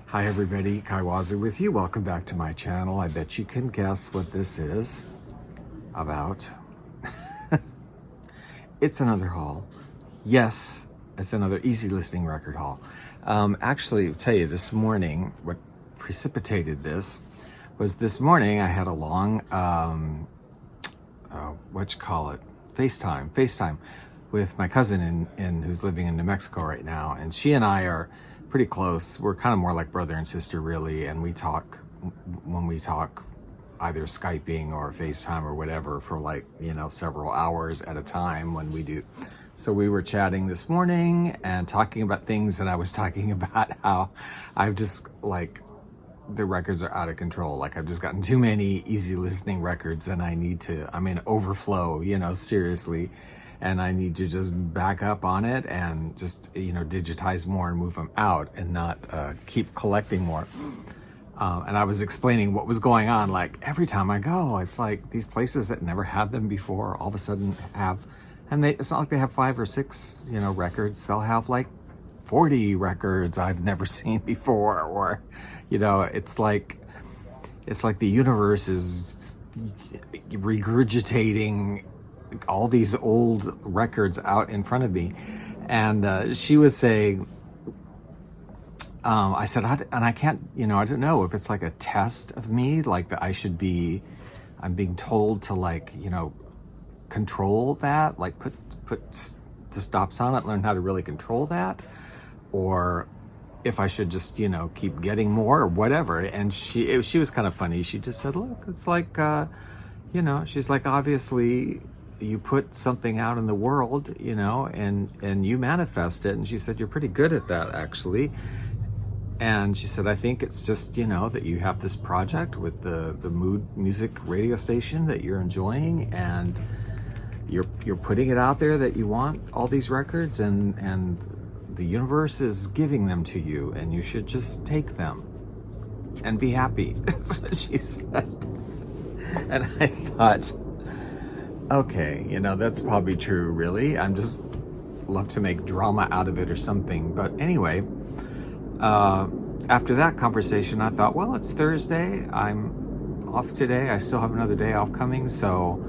Hi everybody, Kaiwazu with you. Welcome back to my channel. I bet you can guess what this is about. It's another haul. Yes, it's another easy listening record haul. Actually, I'll tell you this morning, what precipitated this was this morning I had a long, FaceTime with my cousin who's living in New Mexico right now. And she and I are pretty close. We're kind of more like brother and sister, really. And we talk, when we talk, either Skyping or FaceTime or whatever for several hours at a time when we do. So we were chatting this morning and talking about things, and I was talking about how I've just the records are out of control. I've just gotten too many easy listening records and I'm in overflow, seriously. And I need to just back up on it and just, digitize more and move them out and not keep collecting more. And I was explaining what was going on. Every time I go, it's like these places that never had them before all of a sudden have, and it's not like they have 5 or 6, records. They'll have 40 records I've never seen before, or, it's like the universe is regurgitating all these old records out in front of me. And she was saying, I said, I can't, I don't know if it's like a test of me, that I'm being told to control that, put the stops on it, learn how to really control that, or if I should just, keep getting more or whatever. And she was kind of funny. She just said, look, it's she's like, obviously you put something out in the world, and you manifest it. And she said, you're pretty good at that, actually. And she said, I think it's just, that you have this project with the mood music radio station that you're enjoying, and you're putting it out there that you want all these records, and the universe is giving them to you, and you should just take them and be happy. That's what she said. And I thought, okay, that's probably true, really. I'm just love to make drama out of it or something. But anyway, after that conversation, I thought, well, it's Thursday. I'm off today. I still have another day off coming, so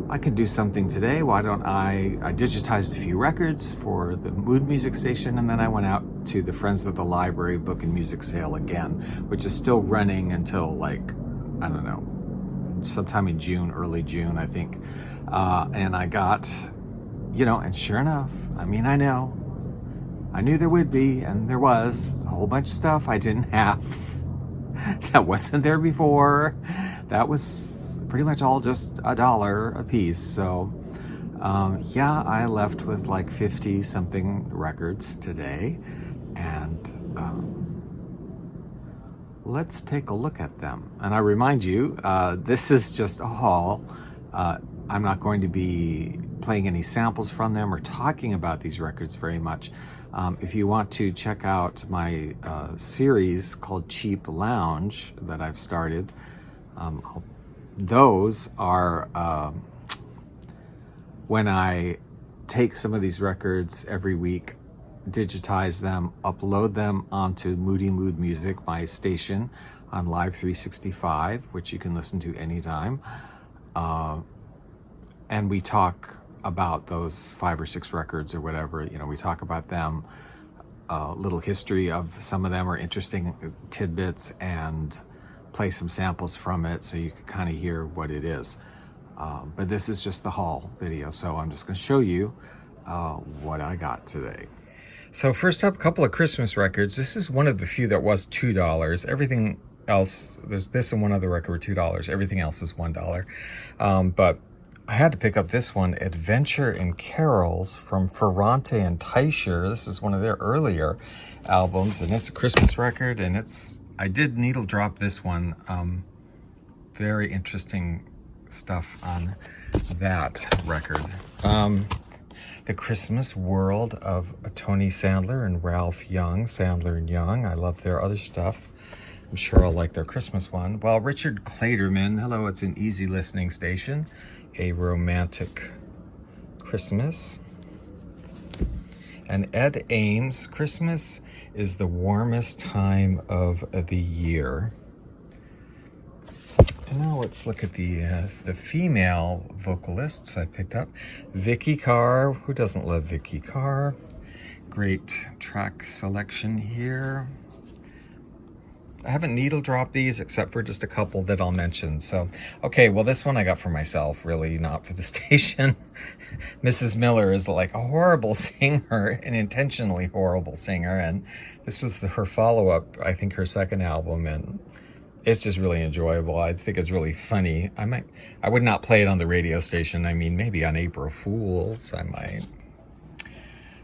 I could do something today. Why don't I digitized a few records for the mood music station, and then I went out to the Friends of the Library book and music sale again, which is still running until I don't know, sometime in June, early June, I think. And I got, and sure enough, I knew there would be, and there was a whole bunch of stuff I didn't have that wasn't there before. That was pretty much all just $1 a piece. So yeah, I left with 50 something records today, and let's take a look at them. And I remind you, this is just a haul. I'm not going to be playing any samples from them or talking about these records very much. If you want to check out my series called Cheap Lounge that I've started, those are when I take some of these records every week, digitize them, upload them onto Moody Mood Music, my station on Live 365, which you can listen to anytime. And we talk about those 5 or 6 records or whatever. We talk about them, little history of some of them are interesting tidbits, and play some samples from it so you can kind of hear what it is. But this is just the haul video, so I'm just going to show you what I got today. So first up, a couple of Christmas records. This is one of the few that was $2. Everything else, there's this and one other record were $2. Everything else is $1. But I had to pick up this one, Adventure in Carols from Ferrante and Teicher. This is one of their earlier albums, and it's a Christmas record, and I did needle drop this one. Very interesting stuff on that record. The Christmas World of Tony Sandler and Ralph Young, Sandler and Young. I love their other stuff. I'm sure I'll like their Christmas one. Well, Richard Clayderman, hello, it's an easy listening station. A Romantic Christmas. And Ed Ames, Christmas is the warmest time of the year. And now let's look at the female vocalists I picked up. Vicky Carr, who doesn't love Vicky Carr? Great track selection here. I haven't needle dropped these except for just a couple that I'll mention. So, okay, well, this one I got for myself, really, not for the station. Mrs. Miller is like a horrible singer, an intentionally horrible singer, and this was her follow-up, I think her second album, and it's just really enjoyable. I think it's really funny. I would not play it on the radio station. I mean, maybe on April Fools, I might.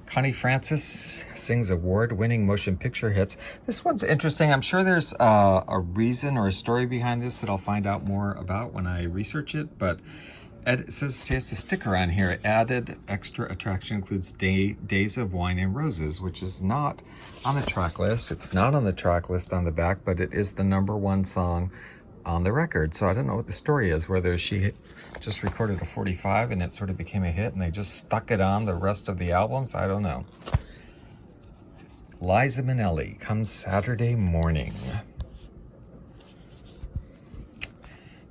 Connie Francis sings award-winning motion picture hits. This one's interesting. I'm sure there's a reason or a story behind this that I'll find out more about when I research it, but it says it's a sticker on here. Added extra attraction includes Days of Wine and Roses, which is not on the track list. It's not on the track list on the back, but it is the #1 song on the record. So I don't know what the story is, whether she just recorded a 45 and it sort of became a hit and they just stuck it on the rest of the albums. I don't know. Liza Minnelli, Come Saturday Morning.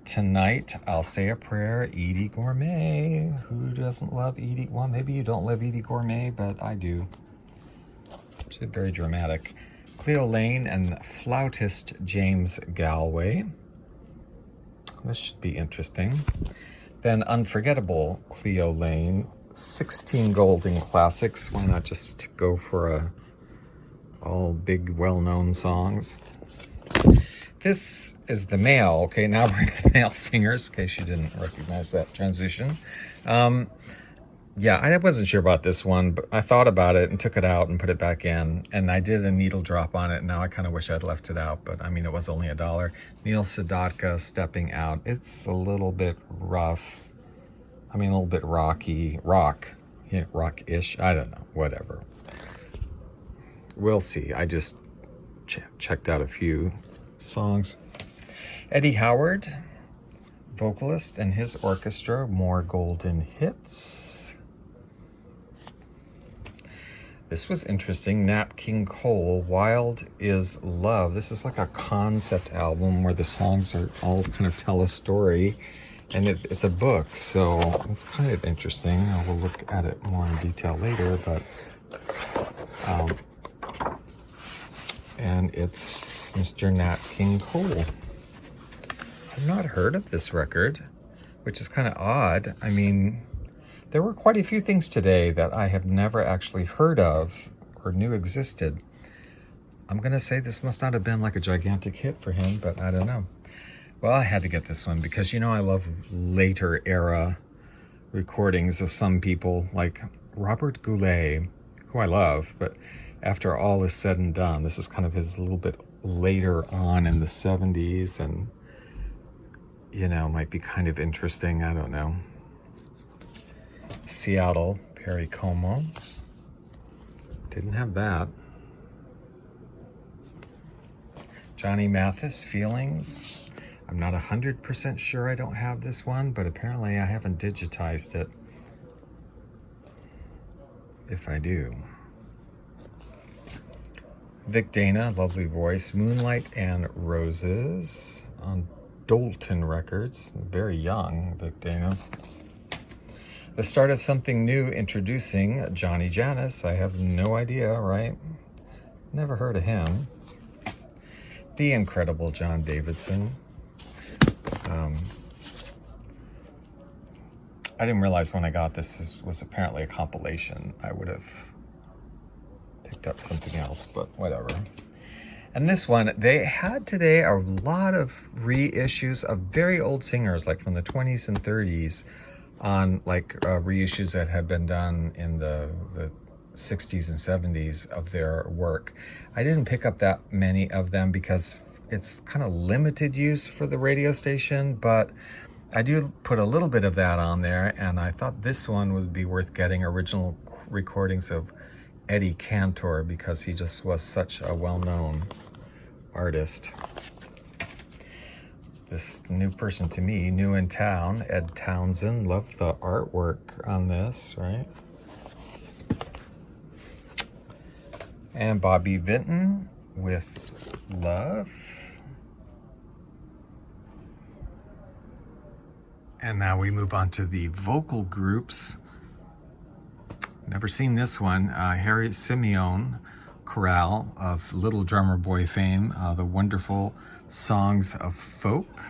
Tonight, I'll Say a Prayer, Edie Gourmet. Who doesn't love Edie? Well, maybe you don't love Edie Gourmet, but I do. She's very dramatic. Cleo Lane and flautist James Galway. This should be interesting. Then Unforgettable Cleo Lane, 16 golden classics. Why not just go for all big well-known songs? This is the male. Okay, now we're into the male singers, in case you didn't recognize that transition. Yeah, I wasn't sure about this one, but I thought about it and took it out and put it back in. And I did a needle drop on it. And now I kind of wish I'd left it out, but I mean, it was only $1. Neil Sedaka, Stepping Out. It's a little bit rough. I mean, a little bit rocky, rock-ish. I don't know, whatever. We'll see. I just checked out a few songs. Eddie Howard, vocalist, and his orchestra, More Golden Hits. This was interesting. Nat King Cole, Wild is Love. This is like a concept album where the songs are all kind of tell a story, and it's a book, so it's kind of interesting. I will look at it more in detail later, but and it's Mr. Nat King Cole. I've not heard of this record, which is kind of odd. I mean, there were quite a few things today that I have never actually heard of or knew existed. I'm going to say this must not have been like a gigantic hit for him, but I don't know. Well, I had to get this one because, you know, I love later era recordings of some people like Robert Goulet, who I love, but after all is said and done, this is kind of his little bit later on in the 70s, and, you know, might be kind of interesting. I don't know. Seattle, Perry Como. Didn't have that. Johnny Mathis, Feelings. I'm not 100% sure I don't have this one, but apparently I haven't digitized it. If I do. Vic Dana, lovely voice. Moonlight and Roses on Dolton Records. Very young, Vic Dana. The start of something new, introducing Johnny Janis. I have no idea, right? Never heard of him. The incredible John Davidson. I didn't realize when I got this was apparently a compilation. I would have picked up something else, but whatever. And this one, they had today a lot of reissues of very old singers, like from the 20s and 30s, on like reissues that had been done in the 60s and 70s of their work. I didn't pick up that many of them because it's kind of limited use for the radio station, but I do put a little bit of that on there, and I thought this one would be worth getting, original recordings of Eddie Cantor, because he just was such a well-known artist. This new person to me, new in town, Ed Townsend. Love the artwork on this, right? And Bobby Vinton with Love. And now we move on to the vocal groups. Never seen this one. Harry SIMEONE Chorale of Little Drummer Boy fame, the wonderful Songs of Folk.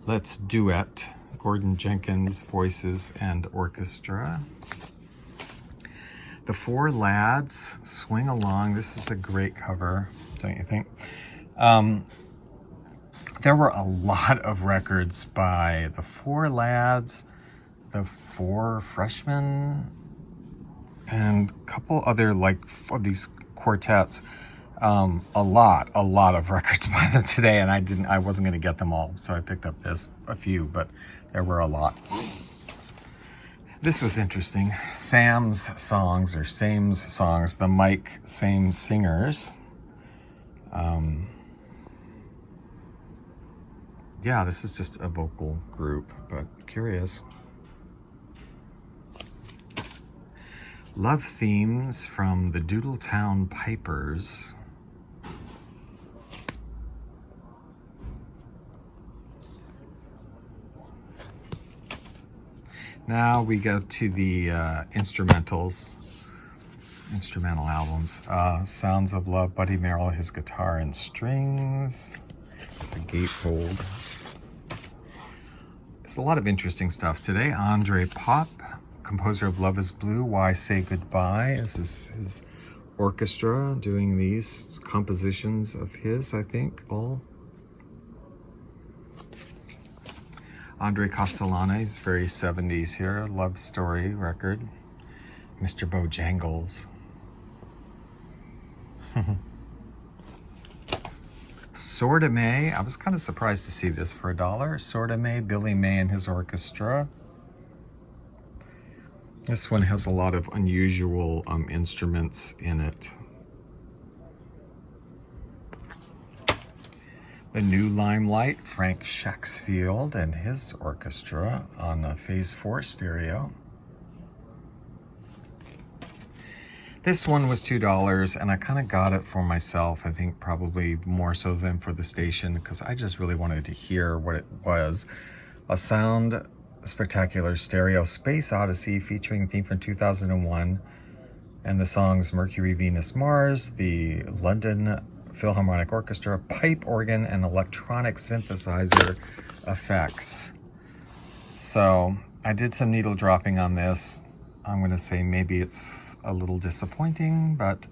Let's Duet, Gordon Jenkins voices and orchestra. The Four Lads, Swing Along. This is a great cover, don't you think? There were a lot of records by the Four Lads, the Four Freshmen, and a couple other of these quartets. A lot of records by them today, and I wasn't going to get them all, so I picked up a few, but there were a lot. This was interesting. Sam's Songs, or Same's Songs, the Mike Same Singers. Yeah, this is just a vocal group, but curious. Love Themes from the Doodletown Pipers. Now we go to the instrumental albums. Sounds of Love, Buddy Merrill, his guitar and strings. It's a gatefold. It's a lot of interesting stuff today. Andre Pop, composer of Love is Blue, Why Say Goodbye. This is his orchestra doing these compositions of his, I think, all. Andre Castellani's very 70s here, Love Story record. Mr. Bojangles. Sorta May, I was kind of surprised to see this for $1. Sorta May, Billy May and his orchestra. This one has a lot of unusual instruments in it. The New Limelight, Frank Shaxfield and his orchestra on a Phase 4 stereo. This one was $2, and I kind of got it for myself, I think probably more so than for the station, because I just really wanted to hear what it was. A Sound Spectacular Stereo Space Odyssey featuring theme from 2001 and the songs Mercury, Venus, Mars, the London Philharmonic Orchestra, pipe organ, and electronic synthesizer effects. So I did some needle dropping on this. I'm going to say maybe it's a little disappointing, but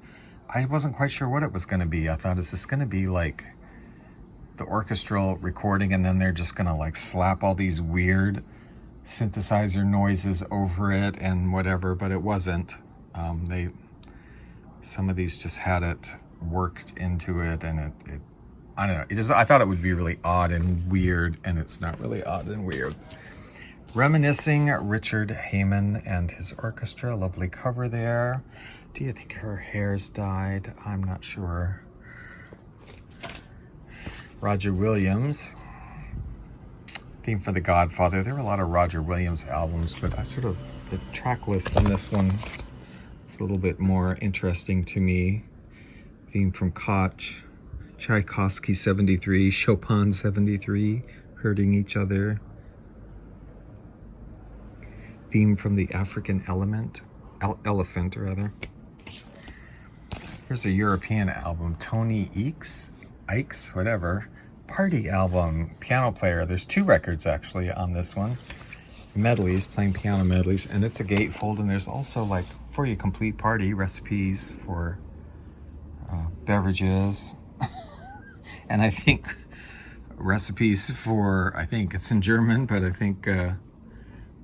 I wasn't quite sure what it was going to be. I thought, is this going to be like the orchestral recording and then they're just going to like slap all these weird synthesizer noises over it and whatever, but it wasn't. Some of these just had it worked into it, and it I don't know, I thought it would be really odd and weird, and it's not really odd and weird. Reminiscing, Richard Heyman and his orchestra, lovely cover there. Do you think her hair's dyed? I'm not sure. Roger Williams, theme for The Godfather. There were a lot of Roger Williams albums, but the track list on this one is a little bit more interesting to me. Theme from Koch, Tchaikovsky 73, Chopin 73, Hurting Each Other. Theme from the African Elephant. Here's a European album, Tony Ikes, whatever. Party album, piano player. There's 2 records actually on this one. Medleys, playing piano medleys, and it's a gatefold, and there's also like for your complete party recipes for beverages, and I think recipes for, I think it's in German, but I think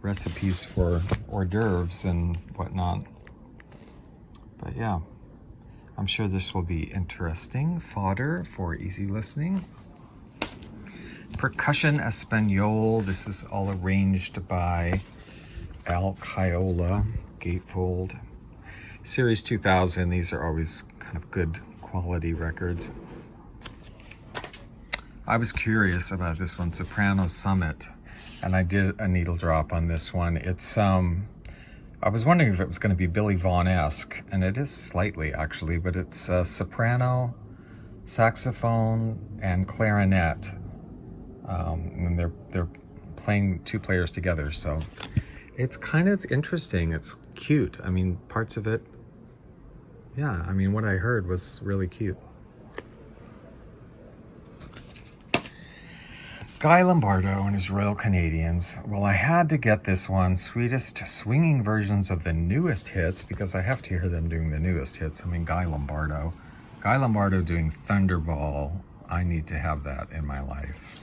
recipes for hors d'oeuvres and whatnot. But yeah, I'm sure this will be interesting fodder for easy listening. Percussion Espanol. This is all arranged by Al Caiola, gatefold. Series 2000, these are always kind of good quality records. I was curious about this one, Soprano Summit, and I did a needle drop on this one. It's a I was wondering if it was going to be Billy Vaughn-esque, and it is slightly actually, but it's soprano, saxophone, and clarinet, and they're playing two players together. So it's kind of interesting. It's cute. I mean, parts of it, yeah. I mean, what I heard was really cute. Guy Lombardo and his Royal Canadians. Well, I had to get this one, sweetest swinging versions of the newest hits, because I have to hear them doing the newest hits. I mean, Guy Lombardo doing Thunderball. I need to have that in my life.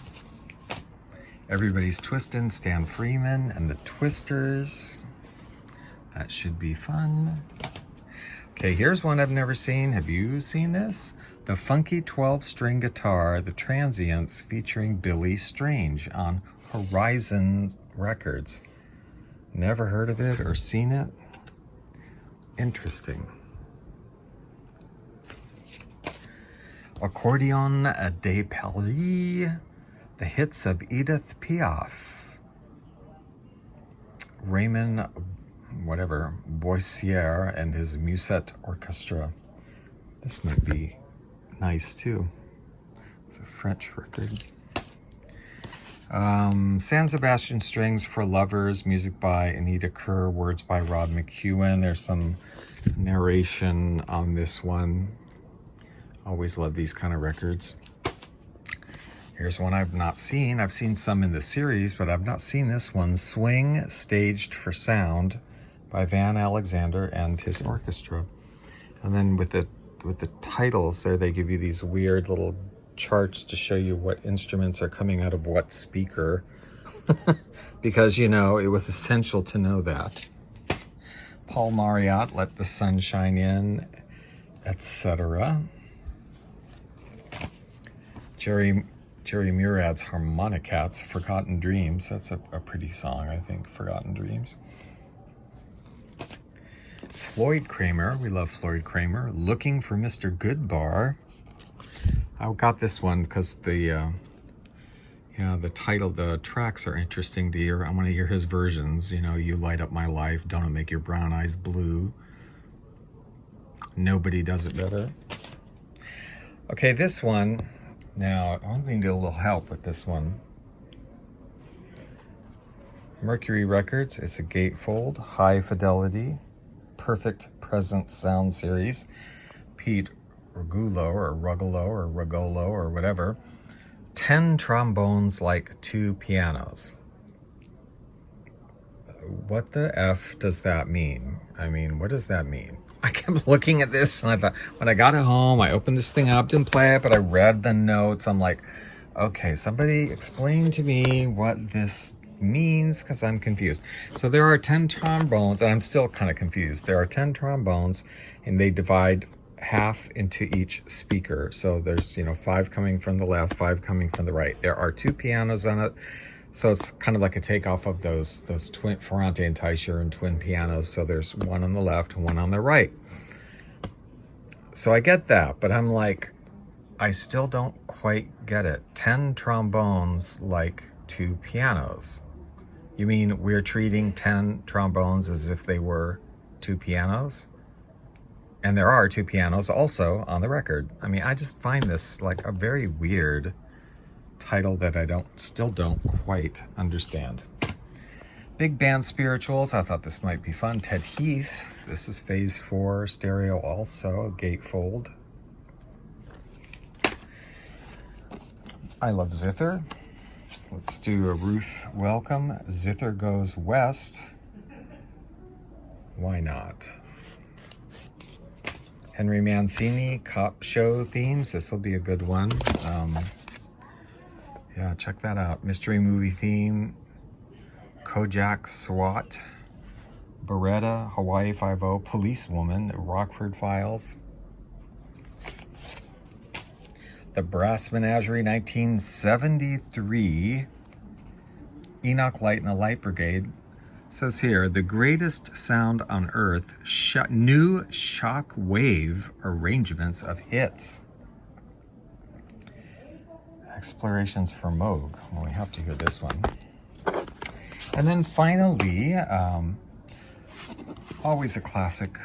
Everybody's Twistin', Stan Freeman and the Twisters. That should be fun. Okay, here's one I've never seen. Have you seen this? The funky 12-string guitar, The Transients, featuring Billy Strange on Horizon Records. Never heard of it or seen it. Interesting. Accordion de Paris, the hits of Edith Piaf. Raymond, whatever, Boissier and his Musette Orchestra. This might be nice too. It's a French record. San Sebastian Strings for Lovers, music by Anita Kerr, words by Rod McEwen. There's some narration on this one. Always love these kind of records. Here's one I've not seen. I've seen some in the series, but I've not seen this one. Swing, Staged for Sound by Van Alexander and his orchestra. And then with the titles there, they give you these weird little charts to show you what instruments are coming out of what speaker. Because, you know, it was essential to know that. Paul Marriott, Let the Sun Shine In, etc. Jerry Murad's Harmonicats, Forgotten Dreams. That's a pretty song, I think, Forgotten Dreams. Floyd Kramer, we love Floyd Kramer. Looking for Mr. Goodbar. I got this one because the title, the tracks are interesting to hear. I want to hear his versions. You know, You Light Up My Life, Don't It Make Your Brown Eyes Blue. Nobody Does It Better. Okay, this one. Now, I need a little help with this one. Mercury Records, it's a gatefold, high fidelity, perfect present sound series. Pete Rugolo or whatever. 10 trombones like 2 pianos. What the F does that mean? I mean, what does that mean? I kept looking at this and I thought, when I got it home, I opened this thing up, didn't play it, but I read the notes. I'm like, okay, somebody explain to me what this means, because I'm confused. So there are 10 trombones, and I'm still kind of confused. There are 10 trombones, and they divide half into each speaker. So there's, 5 coming from the left, 5 coming from the right. There are 2 pianos on it. So it's kind of like a takeoff of those twin Ferrante and Teicher and twin pianos. So there's one on the left and one on the right. So I get that, but I'm like, I still don't quite get it. 10 trombones like 2 pianos. You mean we're treating 10 trombones as if they were 2 pianos? And there are 2 pianos also on the record. I mean, I just find this like a very weird title that I still don't quite understand. Big Band Spirituals, I thought this might be fun. Ted Heath, this is Phase 4 stereo also, gatefold. I Love Zither. Let's do a Ruth Welcome. Zither Goes West. Why not? Henry Mancini, Cop Show themes. This will be a good one. Yeah, check that out. Mystery movie theme. Kojak SWAT. Beretta, Hawaii Five-0, Policewoman, Rockford Files. The Brass Menagerie, 1973. Enoch Light and the Light Brigade. It says here, the greatest sound on earth, new shock wave arrangements of hits. Explorations for Moog. Well, we have to hear this one. And then finally, Always a classic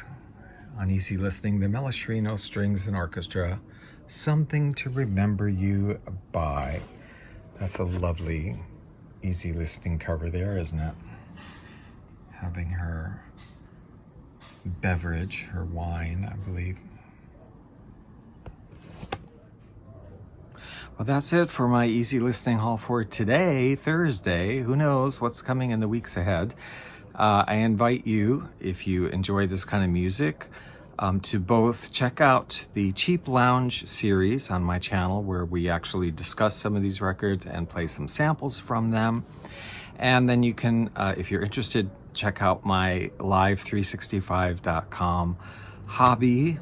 on easy listening, the Melostrino Strings and Orchestra, Something to Remember You By. That's a lovely easy listening cover there, isn't it? Having her beverage, her wine, I believe. Well, that's it for my easy listening haul for today, Thursday. Who knows what's coming in the weeks ahead. I invite you, if you enjoy this kind of music, to both check out the Cheap Lounge series on my channel, where we actually discuss some of these records and play some samples from them. And then you can, if you're interested, check out my live365.com hobby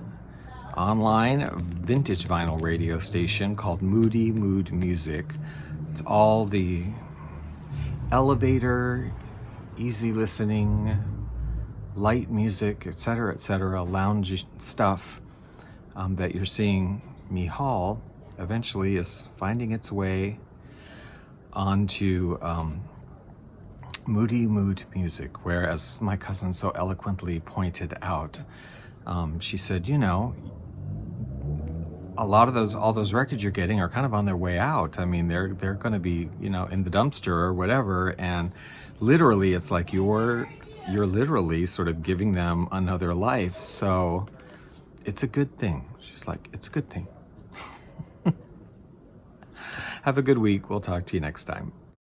online vintage vinyl radio station called Moody Mood Music. It's all the elevator, easy listening, light music, etc., lounge stuff that you're seeing me haul eventually is finding its way onto Moody Mood Music, where, as my cousin so eloquently pointed out, she said, you know, all those records you're getting are kind of on their way out. I mean, they're going to be, you know, in the dumpster or whatever. And literally, it's like you're literally sort of giving them another life. So it's a good thing. She's like, it's a good thing. Have a good week. We'll talk to you next time.